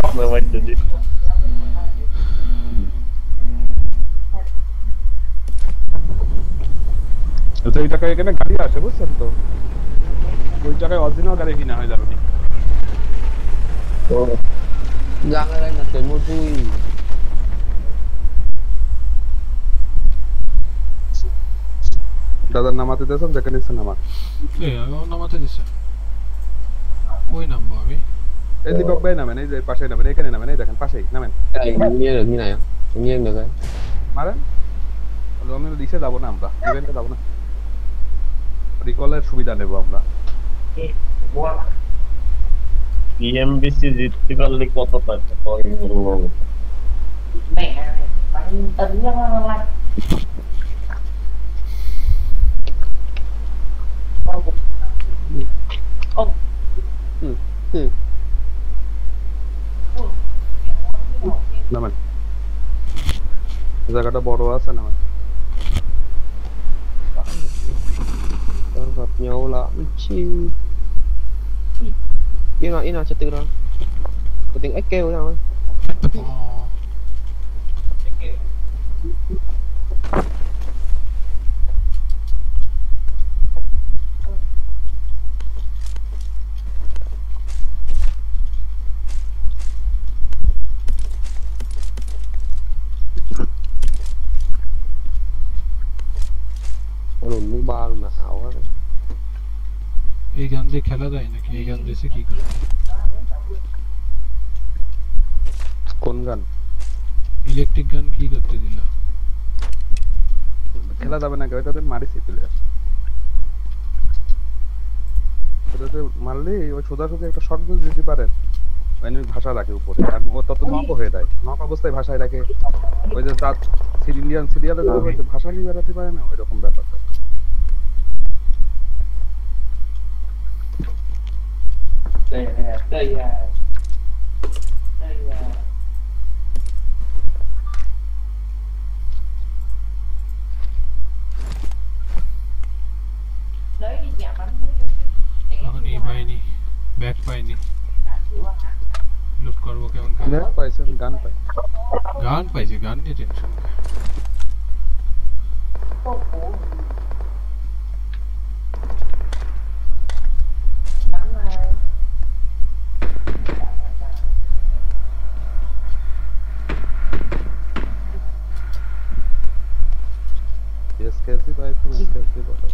আপনার বাড়িতে দিই। তো এই টাকায় এখানে গাড়ি আসে বুঝছেন তো, ওই টাকায় অরিজিনাল গাড়ি কিনা হয়ে যাবে না। Jangan lain nak temu tu. দাদার নামাতে দিয়েছেন, যেখানে ইচ্ছে নামান। আমি নামাতে দিছে, কই নামবো আমি? এই দীপক ভাই নামেন, এই যে পাশেই নামেন, এখানে নামেন, এই দেখেন পাশেই নামেন, Ini ada ni nak ya. Ini yang dah kan. মারেন। আমি দিশে যাবো না, আমরা ইভেন্টে যাবো না, রিকলের সুবিধা নেবো আমরা। বিএমবিসি জিততে পারলে কত টাকা পাওয়া যাবে? নামেন, জায়গাটা বড় আছে, নামেন। Gặp nhau là chi. Yên nào trật tự đó. Có tiếng ếch kêu nào ấy. Lùn ba mà ảo quá. এই গান দিয়ে খেলা যায় নাকি? এই গান দিয়েছে কি করে? কোন গান? ইলেকট্রিক গান কি করতে দিল? খেলা যাবে না, ওইটাতে মারিছি প্লেয়ার, ওটাতে মারলে ওই সোজাসুজি একটা শট যদি দিতে পারেন, এনিমি ভাষা রাখে উপরে, আর ও তত নক হয়ে যায়, নক অবস্থায় ভাষায় রাখে। ওই যে তার ইন্ডিয়ান সিরিয়ালে যে ভাষা নিয়ে বেড়াতে পারে না, ওই রকম ব্যাপারটা। এখন এই পাইনি, ব্যাগ পাইনি, লুট করবো কেমন করে? ব্যাগ পাইছেন, গান পাই, গান পাইছি, গান নিয়ে টেনশন। এসকেসি পাইছেন, এসকেসি বলো।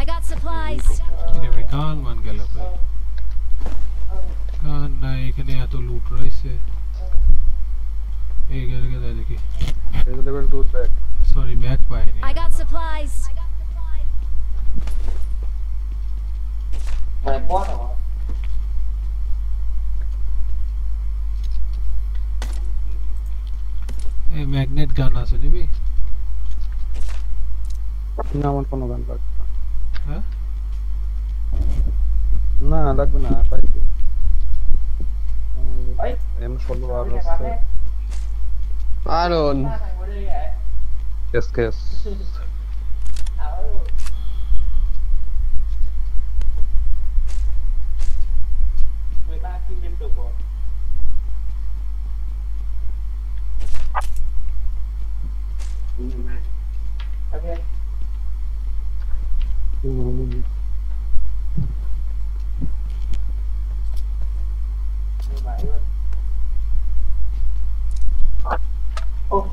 I got supplies. কিরে ভাই, গান মান গেল ভাই, গান নাই এখানে, এত লুট রয়েছে। এই গেলে গেলে দেখি, এই যে লেভেল 2 ব্যাগ, সরি ব্যাগ পাইনি। I got supplies. এই ম্যাগনেট গান আছে নিবি? না আমার কোনো গান লাগবে না। হ্যাঁ না লাগবে না, পাইছি M16 আর হচ্ছে Aron. এসকেস।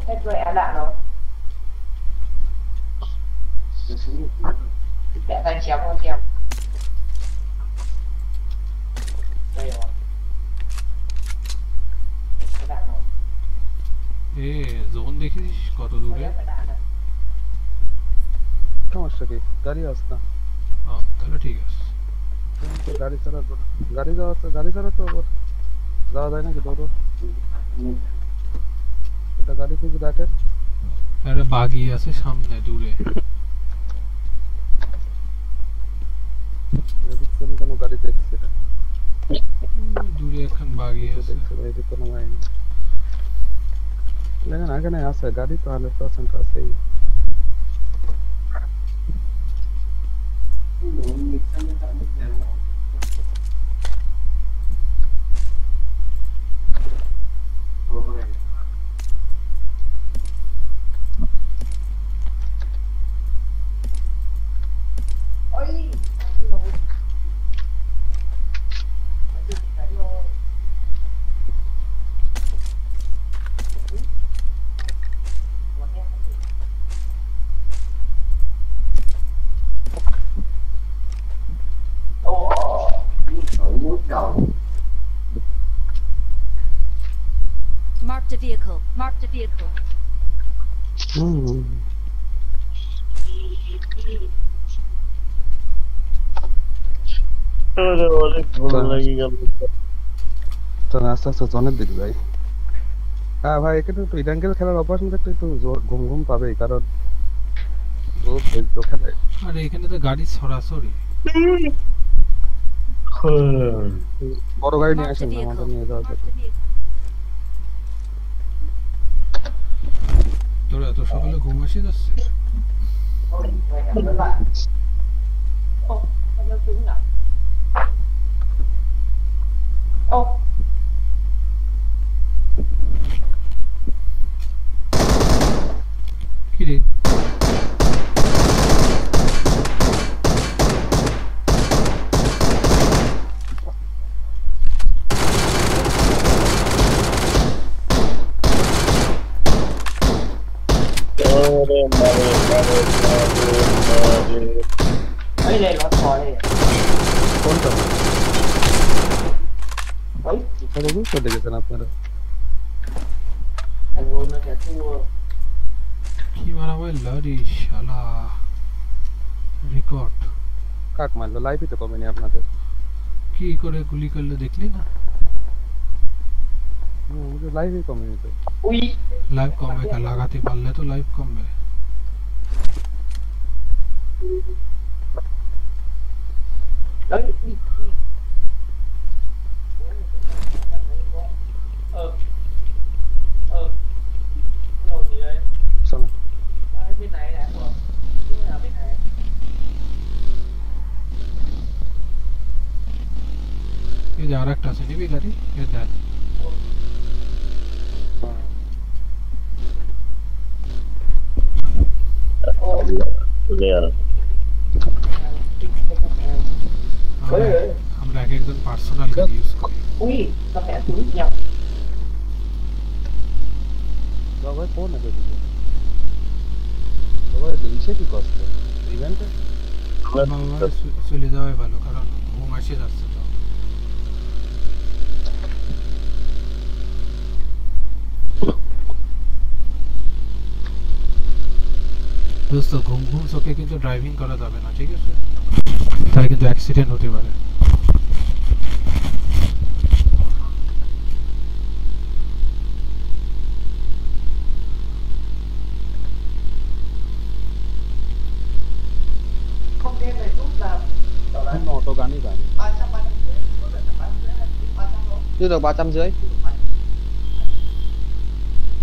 Hết rồi ăn đạn rồi. Vẽ thanh chém con chém. Đây rồi. Cái đạn rồi. এ জোন দেখিস কত দূরে? Cái đạn này. সমস্যা কি, গাড়ি আসছে না, তাহলে ঠিক আছে। গাড়ি চালাবো, গাড়ি চালা তো যাওয়া যায় নাকি? ধরো একটা গাড়ি খুঁজে দেখেন। আরে বাগি আছে সামনে দূরে, এদিক থেকে কোনো গাড়ি দেখছি না, দূরে এখন বাগি আছে। এদিক কোনো গাড়ি নেই, দেখেন এখানে আছে গাড়ি তো 100% আছেই। vehicle. Marked a vehicle. ওরে অনেক ভালো লাগে গেল। তো আস্তে আস্তে জনের দিকে যাই। হ্যাঁ ভাই, এখানে একটু ইরাঙ্গেল খেলার অভ্যাস না থাকলে একটু ঘুম ঘুম পাবেই, কারণ ও ধৈর্য খেলে। আরে এখানে তো গাড়ি সরাসরি। বড় গাড়ি নিয়ে Marked a আসেন না, vehicle. আমাদের নিয়ে যাওয়া যাবে। Marked a vehicle. তোর এত সকালে ঘুম আসি যাচ্ছে? Ôi, vậy em rất lạ. Ô, sao nó cứng nhỉ? Ô, কি রে? ওরে মারে মারে মারে মারে। ấy đây nó thò đây. কোনটা? Ấy, কোথায় চলে গেছেন আপনারা? thằng luôn nó sẽ thua. কি মারা বললো রে শালা। রেকর্ড কাক মারলো? লাইভই তো কমেনি আপনাদের। কি করে গুলি করলো দেখলি না? লাইভই কমেনি তো। Ui, লাইভ কমবে, লাগাতে পারলে তো লাইভ কমবে। đấy. Ui. Rồi gì đây? চলো। Bên này đã rồi. Chứ là bên này. এই যে আর একটা আছে, নিবি গাড়ি? এ দেখ Ô, রিয়াল আমরা এক একজন পার্সোনাল গাড়ি ইউজ করি। ui, nó sẽ cứng nhỉ? বাবা কোন আছে দিকে? বাবা ইসে কি করছে? ইভেন্টে? বাবা চলে যাওয়াই ভালো, কারণ ঘুম আসে যাচ্ছে তো। দোস্ত ঘুম ঘুম চোখে কিন্তু ড্রাইভিং করা যাবে না, ঠিক আছে? তাহলে কিন্তু অ্যাক্সিডেন্ট হতে পারে। Không game này rút là auto গানই গান। 300 luôn. Đưa được 350. Anh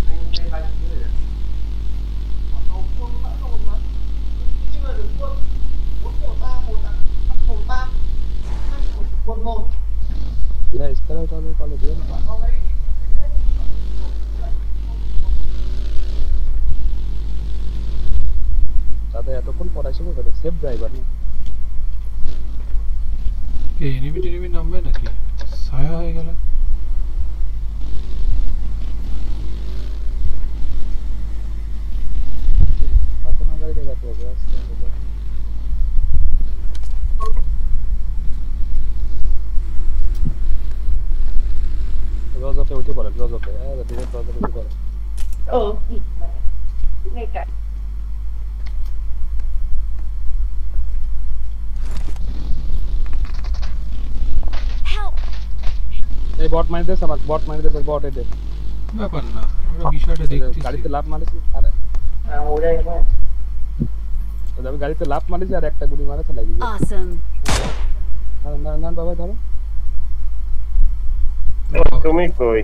lên 350 rồi. Không full mã luôn mà. Chứ mà được full 413 111. না স্পেয়ার চালু করে দিও না। দাদা এতক্ষণ পড়াইছিল দাদা, সেফ ড্রাইভার না? কে এনিমি টেনিমি নামবে নাকি? ছায়া হয়ে গেল। এখন গাড়ি দেখাতে হবে আস্তে আস্তে। রজতে উঠে পড়েন, রজতে ডিরেক্ট রজতে উঠে পড়েন। Gì mà. Ngay cạnh. Help! এই বট মারি দিয়েছে আমার, বট মারি দিয়েছে, বট এতে ব্যাপার না, আমরা বিষয়টা দেখতেছি। গাড়িতে লাভ মারিছি আর À, ngồi đây không? আমি গাড়িতে লাভ মারিছি আর একটা গুলি মারে তো লাগি গেছে। Awesome. দাঁড়ান দাঁড়ান দাঁড়ান বাবা ধরো। তুমি কই?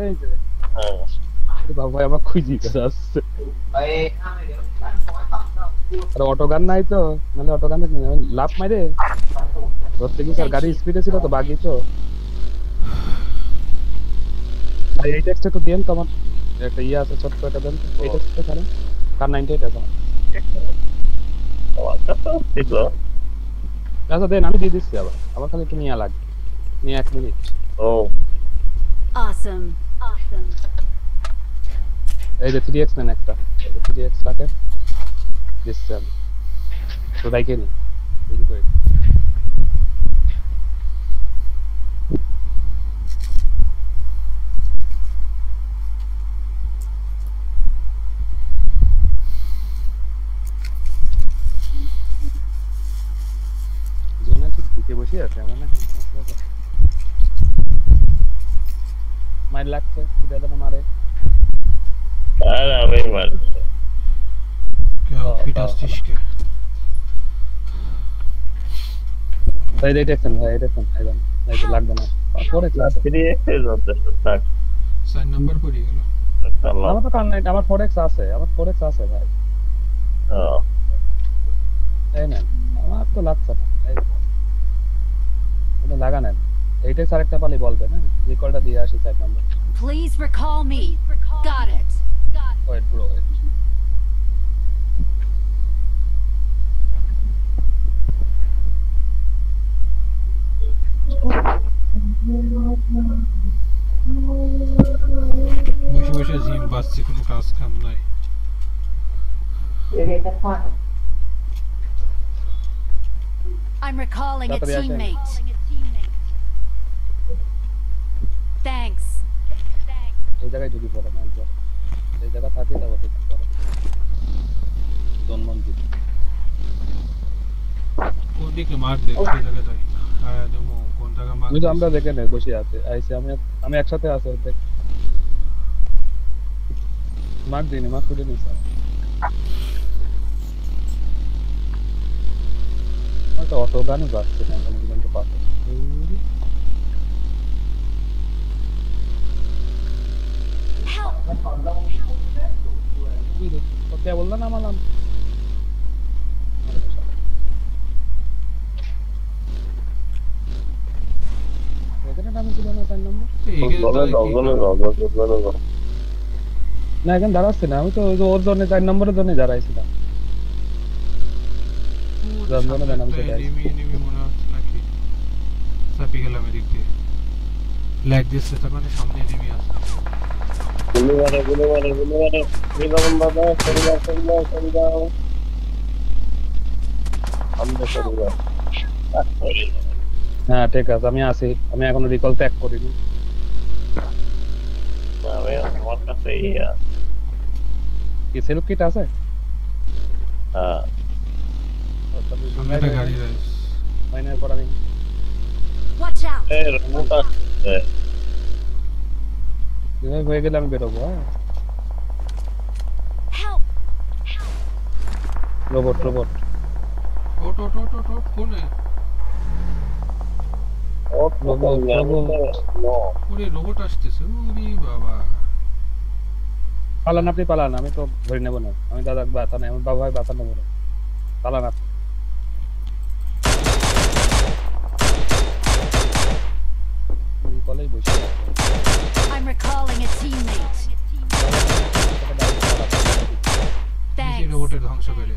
এই যে হ্যাঁ বাবা ভাই আমার খুঁজি করে আসছে। Ê, hai người đều bán khỏi tóc đâu. আর অটো গান নাই তো, মানে অটো গান লাভ মারে ধরতে গিয়ে স্যার গাড়ি স্পিডে ছিল তো বাগি তো। আর এই টেক্সটটা একটু দেন তো, আমার একটা ইয়ে আছে ছোট্ট একটা দেন তো। এই টেক্সটটা ছাড়েন, কার 98 আছে আমার কাছেও ছিল। আচ্ছা দেন, আমি দিয়ে দিচ্ছি। আবার খালি একটু নিয়ে লাগবে, নিয়ে 1 মিনিট। ও Awesome. Awesome. এই যে 3x নেন একটা, 3x রাখেন দিচ্ছি আমি তো রাইকে নি দিন করে। বেশি আছে মানে মাইর লাগছে কিটা না মারে আর আমি মার क्या फिट আসছিস কে ভাই দেখেন ভাই দেখেন একদম এই যে লাগবে না পরে ক্লাস 3x এর যথেষ্ট থাক 4 নাম্বার পড়ে গেল আল্লাহ আমার তো কান নাই আমার 4x আছে ভাই এই না আমার তো লাগছে না এই এটা লাগা নেন এইটাই আরেকটা পালি বলবে না রিকলটা দিয়ে আসি 4 number Please recall me. Got it. Wait bro wait বসে বসে জিম বাসছে কোনো কাজ কাম নাই I'm recalling a Tatarıyı açayım. teammate. Thanks. এই জায়গায় ঢুকি পড়ে না একবার এই জায়গা থাকে তারপর দেখতে পারে জন্মন্দির কোন দিকে মার্ক দেখ সেই জায়গায় যাই হ্যাঁ দেবো কোন জায়গা মার্ক কিন্তু আমরা দেখে নেই বসে আছে আইসি আমি একসাথে আছে দেখ মার্ক দিইনি মার্ক করে নিস তো অটো গানও যাচ্ছে না এখন পর্যন্ত পাবে Help. तो क्या बोल रहा ना मालूम এখানে নাম ছিল না তার নাম্বার না এখানে দাঁড়াচ্ছে না আমি তো ওই যে ওর জন্য তার নম্বরের জন্য দাঁড়াইছিলাম জন্মনে নাম চলে আসছে এনিমি মনে হচ্ছে নাকি সাপি গেলাম এদিক দিয়ে ল্যাগ দিচ্ছে তার মানে সামনে এনিমি আছে গুলি মারে বিগম বাবা সরি দাও আমরা সরি দাও হ্যাঁ ঠিক আছে আমি আসি আমি এখনো রিকল ত্যাগ করিনি আমি আমার কাছে কি সেলফ কিট আছে হ্যাঁ সামনে একটা গাড়ি রয়েছে মাইনার করা নেই Watch out. এই রোবট আছে যেভাবে হয়ে গেলে আমি বেরোবো হ্যাঁ Help. রোবট ওট কোনে ওরে রোবট আসতেছে ওরে বাবা পালান আপনি পালান আমি তো ধরে নেবো না আমি দাদা বাতা নাই আমার বাবা ভাই বাতা নেবো না পালান আপনি কলেই বসে I'm recalling a teammate. এই Thanks. রোবটের ধ্বংস করে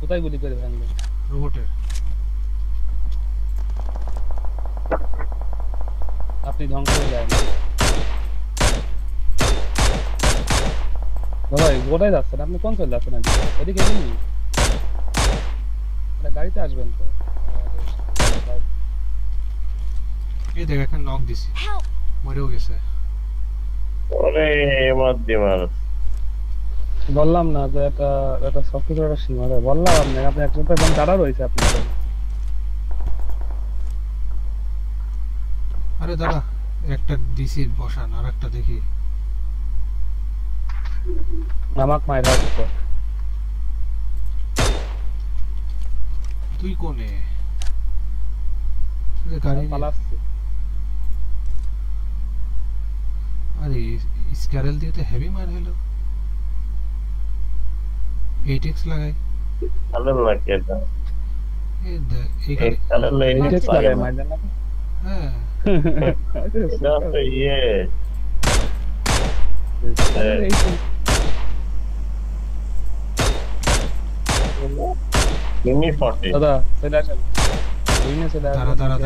কোথায় গুলি করে ভাঙবে রোবটের আপনি ধ্বংস হয়ে যায় ভাই কোথায় যাচ্ছেন আপনি কোন চলে যাচ্ছেন এদিকে নেই গাড়িতে আসবেন তো এই দেখ এখন নক দিছি Help. মরেও গেছে ওরে মার বললাম না যে এটা সবকিছু একটা সীমা আছে বললাম আপনি একসাথে এখন দাঁড়া রয়েছে আপনার আরে দাদা একটা দিছি বসান আর একটা দেখি নামাক মায়ের হাত তো তুই কোনে গাড়ি পালাচ্ছি আরে স্ক্যারেল দিয়ে তো হেভি মার হলো 8x লাগাই কালার লাগে এটা এই এই এইখানে কালার লাগে এই চেক করে মাইলেন না হ্যাঁ এটা তো মিনি 40 দাদা চলে আসেন উইনে চলে আসেন দাঁড়া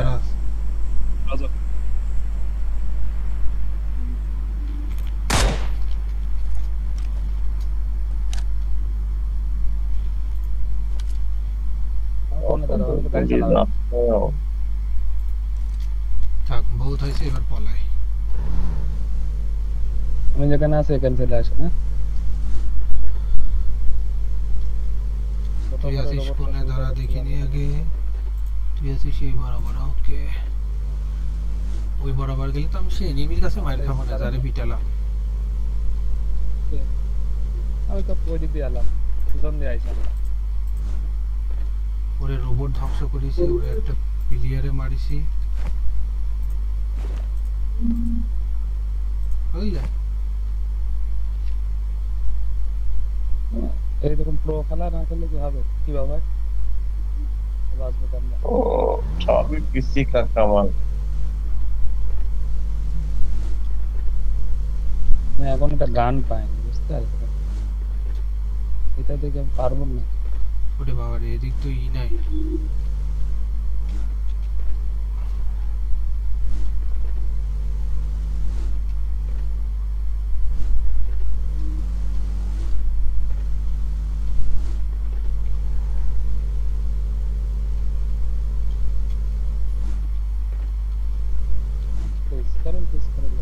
গাড়ি চালাও থাক বহুত হয়েছে এবার পলাই আমি যেখানে আছি এখানে চলে আসেন হ্যাঁ তো তুই আছিস কোনে দাঁড়া দেখিনি আগে তুই আছিস এই বরাবর ওকে ওই বরাবর গেলে তো আমি সেই এনিমির কাছে মাইর খাবো না যারে পিটালাম আমি তো ওই দিক দিয়ে এলাম পিছন দিয়ে আইসাম ওরে রোবট ধ্বংস করেছি ওরে একটা প্লেয়ারে মারিছি বুঝলে এইরকম প্রো খেলা না খেললে কি হবে কি বাবা বাজবে কেমন ও সবই পিসি কা কামাল আমি এখন একটা গান পাইনি বুঝতে পারছো এটা দেখে আমি পারবো না ওরে বাবা রে এদিক তো ই নাই প্লিজ করেন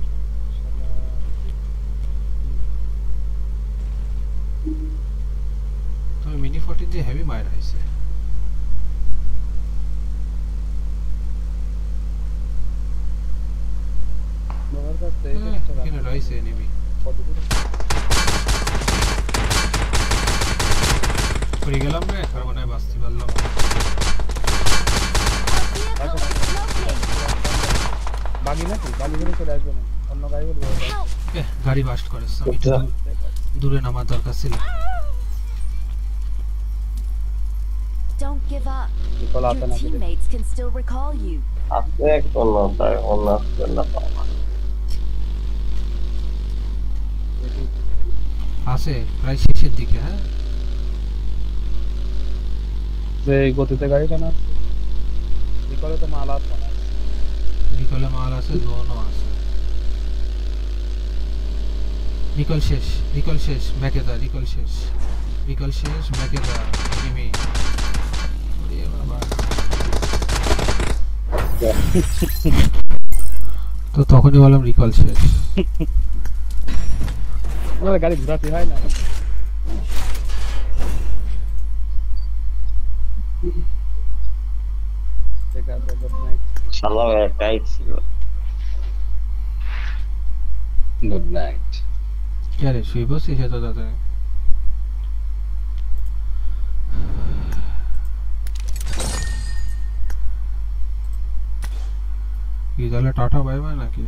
তবে মিনি 40 দিয়ে হেভি মাইর হইছে বাবার কাছে এখানে রইছে এনিমি পড়ে গেলাম রে আর মনে হয় বাঁচতে পারলাম Our vehicle is smoking. বাগি নাকি বাগি ধরে চলে আসবে না অন্য গাড়ি বলবো Help! গাড়ি বাস্ট করেছে আমি একটু দূরে নামার দরকার ছিল Don't give up. বিকল Your আছে নাকি teammates can still recall you. আছে একদম না তাই অন্য আসবে না পাওয়া আছে প্রায় শেষের দিকে হ্যাঁ যে এই গতিতে গাড়ি টানা বিকলে তো মাল আছে না বিকলে মাল আছে জোনও আছে রিকল শেষ ব্যাকে যা রিকল শেষ ব্যাকে যা এনিমি ওরে বাবা তো তখনই বললাম রিকল শেষ ওরে গাড়ি ঘোরাতে হয় না ঠিক আছে গুড নাইট শালা একাই ছিল গুড নাইট কে রে শুই বসছিস এত তাড়াতাড়ি কি তাহলে টাটা বাই বাই নাকি